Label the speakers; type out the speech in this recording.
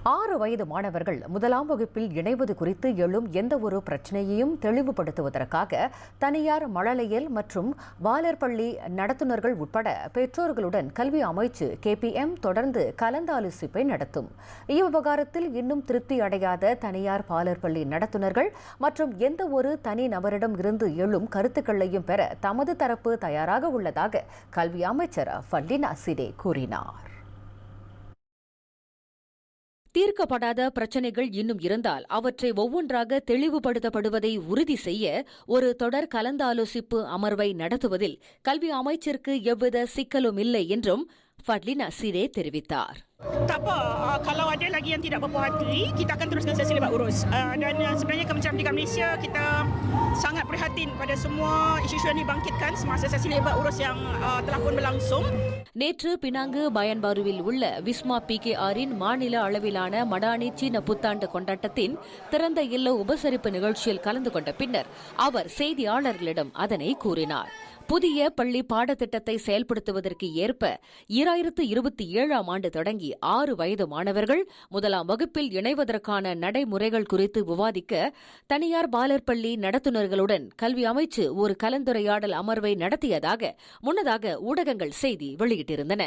Speaker 1: 6 வயது மாணவர்கள் முதலாம் வகுப்பில் இணைவது குறித்து எழும் எந்தவொரு பிரச்சினையையும் தெளிவுபடுத்துவதற்காக தனியார் மழலையல் மற்றும் பாலர் பள்ளி நடத்துனர்கள் உட்பட பெற்றோர்களுடன் கல்வி அமைச்சு KPM தொடர்ந்து கலந்தாலோசிப்பை நடத்தும். இவ்விவகாரத்தில் இன்னும் திருப்தி அடையாத தனியார் பாலர் பள்ளி நடத்துனர்கள் மற்றும் எந்தவொரு தனி நபரிடம் இருந்து எழும் கருத்துக்களையும் பெற தமது தரப்பு தயாராக உள்ளதாக கல்வி அமைச்சர் ஃபர்லினா சிடே கூறினார்.
Speaker 2: தீர்க்கப்படாத பிரச்சினைகள் இன்னும் இருந்தால் அவற்றை ஒவ்வொன்றாக தெளிவுபடுத்தப்படுவதை உறுதி செய்ய ஒரு தொடர் கலந்தாலோசிப்பு அமர்வை நடத்துவதில் கல்வி அமைச்சிற்கு எவ்வித சிக்கலும் இல்லை என்றும் ஃபர்லினா சிடே தெரிவித்தார்.
Speaker 3: Tak apa, kalau ada lagi yang tidak berpuas hati, kita akan teruskan sesi lebat urus. Dan sebenarnya Kementerian Pendidikan Malaysia, kita sangat prihatin pada semua isu-isu yang dibangkitkan semasa sesi lebat urus yang telah pun berlangsung.
Speaker 2: நேற்று Penang பயன்பாருவில் உள்ள விஸ்மா PKRின் மாநில அளவிலான மடானி சீன புத்தாண்டு கொண்டாட்டத்தின் திறந்த இல்ல உபசரிப்பு நிகழ்ச்சியில் கலந்து கொண்ட பின்னர் அவர் செய்தியாளர்களிடம் அதனை கூறினார். புதிய பள்ளி பாடத்திட்டத்தை செயல்படுத்துவதற்கு ஏற்ப 2027ஆம் ஆண்டு தொடங்கி 6 வயது மாணவர்கள் முதலாம் வகுப்பில் இணைவதற்கான நடைமுறைகள் குறித்து விவாதிக்க தனியார் பாலர் பள்ளி நடத்துனர்களுடன் கல்வி அமைச்சு ஒரு கலந்துரையாடல் அமர்வை நடத்தியதாக முன்னதாக ஊடகங்கள் செய்தி வெளியிட்டிருந்தன.